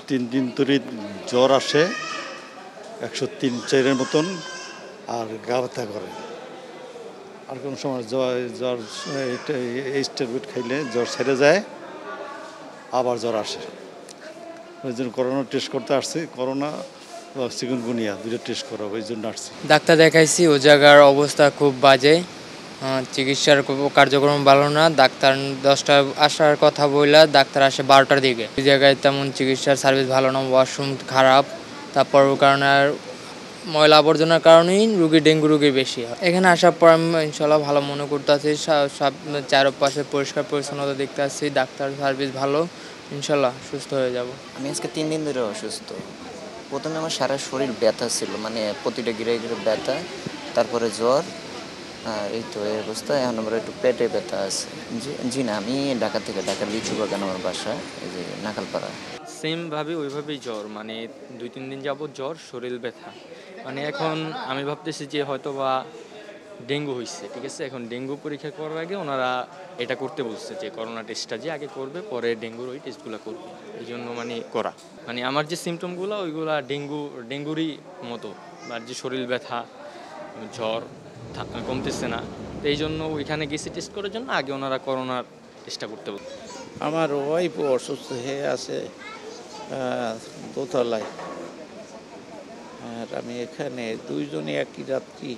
3 দিন ধরে জ্বর আসে 103-4 মতন, আর গা ব্যথা করে। আর কোনো সময় জ্বর এই ট্যাবলেট খাইলে জ্বর ছেড়ে যায়, আবার জ্বর আসে। ওই জন্য করোনা টেস্ট করতে আসছি, করোনা চিকুনগুনিয়া দুটো টেস্ট করাবো, এই জন্য আসছি। ডাক্তার দেখাইছি, ও জায়গার অবস্থা খুব বাজে, চিকিৎসার কার্যক্রম ভালো না। ডাক্তার 10টায় আসার কথা বললা, ডাক্তার আসে 12টার দিকে। এই জায়গায় তেমন চিকিৎসার সার্ভিস ভালো না, ওয়াশরুম খারাপ, তারপর কারণে আর ময়লা আবর্জনার কারণেই ডেঙ্গু রোগী বেশি হয়। এখানে আসার পর আমি ইনশাল্লাহ ভালো মনে করতে আছি, সব চারপাশে পরিষ্কার পরিচ্ছন্নতা দেখতে আসছি, ডাক্তার সার্ভিস ভালো, ইনশাল্লাহ সুস্থ হয়ে যাব। আমি আজকে 3 দিন ধরে অসুস্থ। প্রথমে আমার সারা শরীর ব্যথা ছিল, মানে প্রতিটা গিরে গিরে ব্যথা, তারপরে জ্বর, আর এই তো এই অবস্থা। এখন আমার একটু পেটে ব্যথা আছে। জি না, আমি ঢাকা থেকে, ঢাকার লিচু বাগান আমার বাসা, এই যে নাকালপাড়া। সেমভাবে ওইভাবেই জ্বর, মানে 2-3 দিন যাবত জ্বর, শরীর ব্যথা। মানে এখন আমি ভাবতেছি যে হয়তো বা ডেঙ্গু হয়েছে, ঠিক আছে। এখন ডেঙ্গু পরীক্ষা করার আগে ওনারা এটা করতে বলছে যে করোনা টেস্টটা যে আগে করবে, পরে ডেঙ্গুর ওই টেস্টগুলো করবে। এই জন্য মানে করা, মানে আমার যে সিমটমগুলো ওইগুলা ডেঙ্গুরই মতো, আর যে শরীর ব্যথা, জ্বর কমতেছে না, তো এই জন্য ওইখানে গেছি টেস্ট করার জন্য। আগে ওনারা করোনার টেস্টটা করতে বলছে। আমার ওয়াইফও অসুস্থ হয়ে আছে দোতলায়, আর আমি এখানে দুইজনে একই রাত্রি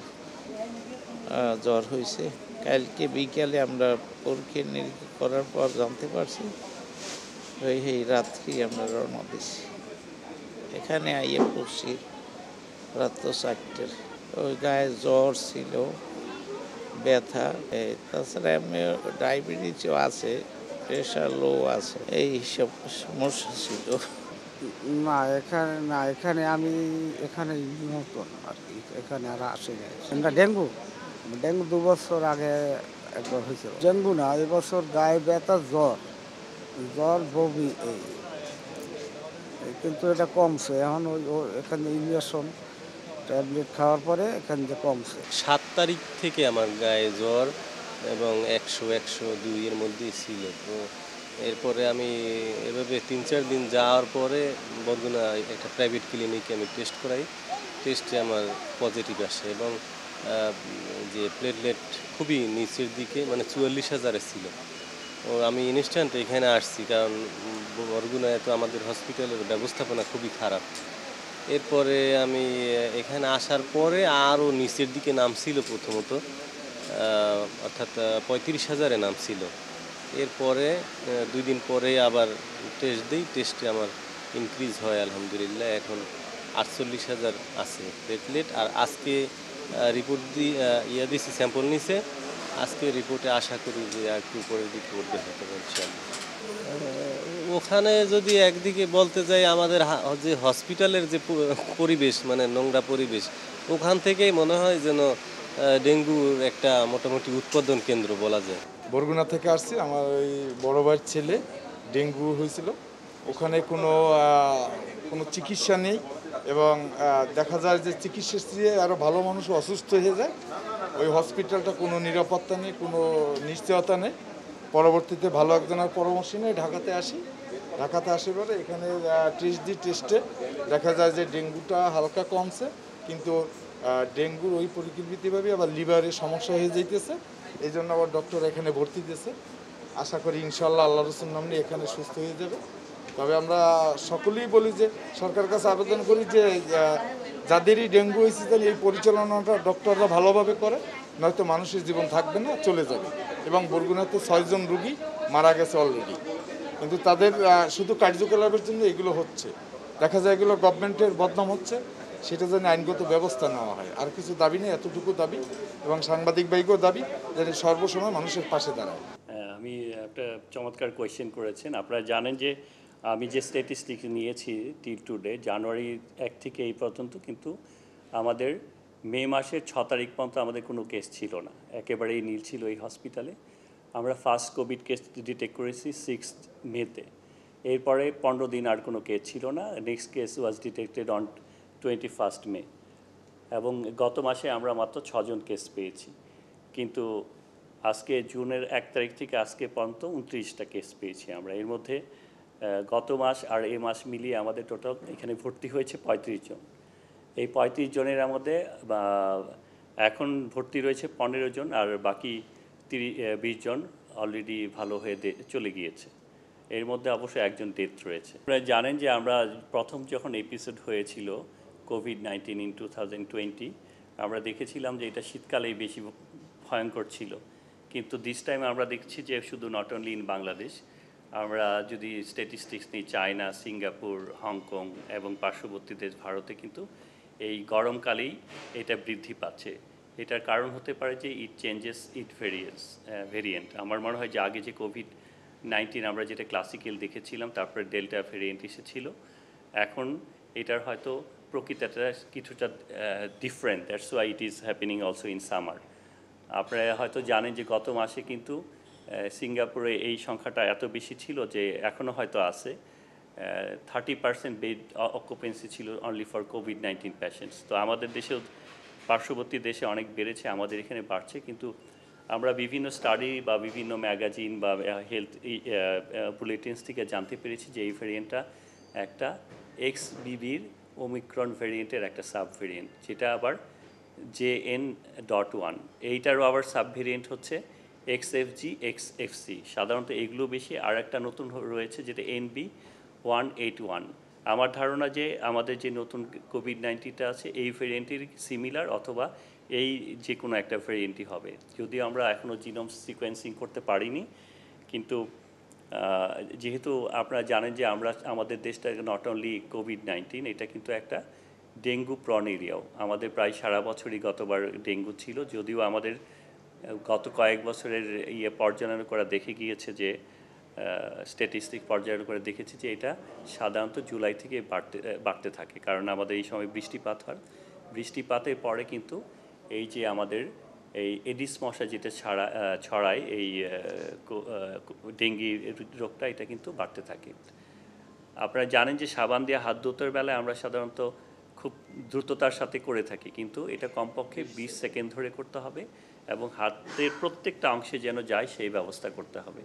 জ্বর হয়েছে। কালকে বিকালে আমরা পরীক্ষা নিরীক্ষা করার পর জানতে পারছি, এই রাত্রি আমরা রওনা দিছি। এখানে আইয়ে পড়ছি রাত 4টার। ওই গায়ে জ্বর ছিল, ব্যথা, তাছাড়া এমনি ডায়াবেটিসও আছে, প্রেশার লো আছে, এই সব সমস্যা ছিল। এখানে আমি এখানে নতুন আর কি, এখানে আর আসি নাই। আমরা ডেঙ্গু 2 বছর আগে একবার হয়েছিল। ডেঙ্গু না, এবছর গায়ে ব্যথা, বমি, কিন্তু এটা কমছে এখন। এখানে ইঞ্জেকশন ট্যাবলেট খাওয়ার পরে এখান থেকে কমছে। 7 তারিখ থেকে আমার গায়ে জ্বর এবং 100-102 এর মধ্যেই ছিল। তো এরপরে আমি এভাবে 3-4 দিন যাওয়ার পরে বরগুনা একটা প্রাইভেট ক্লিনিকে আমি টেস্ট করাই। টেস্টে আমার পজিটিভ আসে এবং যে প্লেটলেট খুবই নিচের দিকে, মানে 44,000 ছিল। ও আমি ইনস্ট্যান্ট এখানে আসছি, কারণ বরগুনায় তো আমাদের হসপিটালের ব্যবস্থাপনা খুবই খারাপ। এরপরে আমি এখানে আসার পরে আরও নিচের দিকে নামছিল প্রথমত, অর্থাৎ 35,000-এ নামছিল। এরপরে 2 দিন পরে আবার টেস্ট দিই, টেস্টে আমার ইনক্রিজ হয় আলহামদুলিল্লাহ। এখন 48,000 আছে প্লেটলেট। আর আজকে রিপোর্ট দিয়েছি, স্যাম্পল নিছে। আজকে রিপোর্টে আশা করি যে একটু উপরের দিকে উঠবে হতে পারছে। ওখানে যদি একদিকে বলতে যাই, আমাদের যে হসপিটালের যে পরিবেশ, মানে নোংরা পরিবেশ, ওখান থেকেই মনে হয় যেন ডেঙ্গুর একটা মোটামুটি উৎপাদন কেন্দ্র বলা যায়। বরগুনা থেকে আসছি, আমার ওই বড় ভাইয়ের ছেলে ডেঙ্গু হয়েছিল। ওখানে কোনো চিকিৎসা নেই, এবং দেখা যায় যে চিকিৎসার চেয়ে আরও ভালো মানুষ অসুস্থ হয়ে যায়। ওই হসপিটালটা কোনো নিরাপত্তা নেই, কোনো নিশ্চয়তা নেই। পরবর্তীতে ভালো একজনের পরামর্শ নিয়ে ঢাকাতে আসি। ঢাকাতে আসে পরে এখানে টেস্টে দেখা যায় যে ডেঙ্গুটা হালকা কমছে, কিন্তু ডেঙ্গুর ওই পরিকল্পিতভাবে আবার লিভারের সমস্যা হয়ে যাইতেছে। এই জন্য আবার ডক্টর এখানে ভর্তি দিয়েছে। আশা করি ইনশাল্লাহ আল্লাহ রসুল নামে এখানে সুস্থ হয়ে যাবে। তবে আমরা সকলেই বলি যে, সরকার কাছে আবেদন করি যে যাদেরই ডেঙ্গু হয়েছে যেন এই পরিচালনাটা ডক্টররা ভালোভাবে করে, নয়তো মানুষের জীবন থাকবে না, চলে যাবে। এবং বরগুনাতে 6 জন রুগী মারা গেছে অলরেডি, কিন্তু তাদের শুধু কার্যকলাপের জন্য এগুলো হচ্ছে। দেখা যায় এগুলো গভর্নমেন্টের বদনাম হচ্ছে, সেটা যেন আইনগত ব্যবস্থা নেওয়া হয়। আর কিছু দাবি নেই, এতটুকু দাবি, এবং সাংবাদিক ভাইকেও দাবি যেন সর্বসময় মানুষের পাশে দাঁড়ায়। আমি একটা চমৎকার কোয়েশ্চেন করেছেন। আপনারা জানেন যে আমি যে স্ট্যাটিস্টিক্স নিয়েছি টিল টুডে, জানুয়ারি 1 থেকে এই পর্যন্ত, কিন্তু আমাদের মে মাসের 6 তারিখ পর্যন্ত আমাদের কোনো কেস ছিল না, একেবারেই নীল ছিল এই হসপিটালে। আমরা ফার্স্ট কোভিড কেস ডিটেক্ট করেছি 6 মেতে। এরপরে 15 দিন আর কোনো কেস ছিল না। Next case was detected on 21 মে, এবং গত মাসে আমরা মাত্র 6 জন কেস পেয়েছি। কিন্তু আজকে জুনের 1 তারিখ থেকে আজকে পর্যন্ত 29টা কেস পেয়েছি আমরা। এর মধ্যে গত মাস আর এই মাস মিলিয়ে আমাদের টোটাল এখানে ভর্তি হয়েছে 35 জন। এই 35 জনের মধ্যে এখন ভর্তি রয়েছে 15 জন, আর বাকি 20 জন অলরেডি ভালো হয়ে চলে গিয়েছে। এর মধ্যে অবশ্যই একজন ডেথ রয়েছে। আপনারা জানেন যে আমরা প্রথম যখন এপিসোড হয়েছিল কোভিড-19 ইন 2020, আমরা দেখেছিলাম যে এটা শীতকালেই বেশি ভয়ঙ্কর ছিল, কিন্তু দিস টাইম আমরা দেখছি যে শুধু নট অনলি ইন বাংলাদেশ, আমরা যদি স্ট্যাটিস্টিক্স নিই চায়না, সিঙ্গাপুর, হংকং এবং পার্শ্ববর্তী দেশ ভারতে কিন্তু এই গরমকালেই এটা বৃদ্ধি পাচ্ছে। এটার কারণ হতে পারে যে ইট চেঞ্জেস ইট ভেরিয়েন্ট। আমার মনে হয় যে আগে যে কোভিড-19 আমরা যেটা ক্লাসিক্যাল দেখেছিলাম, তারপরে ডেল্টা ভেরিয়েন্ট এসেছিল, এখন এটার হয়তো প্রকৃতিটা কিছুটা different. That's why it is happening also in summer. আপনারা হয়তো জানেন যে গত মাসে কিন্তু সিঙ্গাপুরে এই সংখ্যাটা এত বেশি ছিল যে এখনও হয়তো আছে, 30% বেড অকুপেন্সি ছিল অনলি ফর কোভিড-19 পেশেন্টস। তো আমাদের দেশেও পার্শ্ববর্তী দেশে অনেক বেড়েছে, আমাদের এখানে বাড়ছে, কিন্তু আমরা বিভিন্ন স্টাডি বা বিভিন্ন ম্যাগাজিন বা হেলথ বুলেটিনস থেকে জানতে পেরেছি যে এই ভ্যারিয়েন্টটা একটা XBBর ওমিক্রন ভ্যারিয়েন্টের একটা সাব ভ্যারিয়েন্ট, যেটা আবার JN.1। এইটারও আবার সাব ভ্যারিয়েন্ট হচ্ছে XFG, XFC। সাধারণত এগুলো বেশি। আর একটা নতুন রয়েছে যেটা NB181। আমার ধারণা যে আমাদের যে নতুন কোভিড-19টা আছে এই ভ্যারিয়েন্টের সিমিলার অথবা এই যে কোনো একটা ভ্যারিয়েন্টই হবে, যদিও আমরা এখনও জিনোম সিকোয়েন্সিং করতে পারিনি। কিন্তু যেহেতু আপনারা জানেন যে আমাদের দেশটা নট অনলি কোভিড-19, এটা কিন্তু একটা ডেঙ্গু প্রন এরিয়াও। আমাদের প্রায় সারা বছরই গতবার ডেঙ্গু ছিল, যদিও আমাদের গত কয়েক বছরের পর্যালোচনা করা দেখে গিয়েছে যে স্ট্যাটিস্টিক পর্যালোচনা করে দেখেছি যে এটা সাধারণত জুলাই থেকে বাড়তে থাকে, কারণ আমাদের এই সময় বৃষ্টিপাত হয়। বৃষ্টিপাতের পরে কিন্তু এই যে আমাদের এই এডিস মশা যেটা ছড়ায় এই ডেঙ্গি রোগটা, এটা কিন্তু বাড়তে থাকে। আপনারা জানেন যে সাবান দিয়ে হাত ধোতের বেলায় আমরা সাধারণত খুব দ্রুততার সাথে করে থাকি, কিন্তু এটা কমপক্ষে 20 সেকেন্ড ধরে করতে হবে এবং হাতের প্রত্যেকটা অংশে যেন যায় সেই ব্যবস্থা করতে হবে।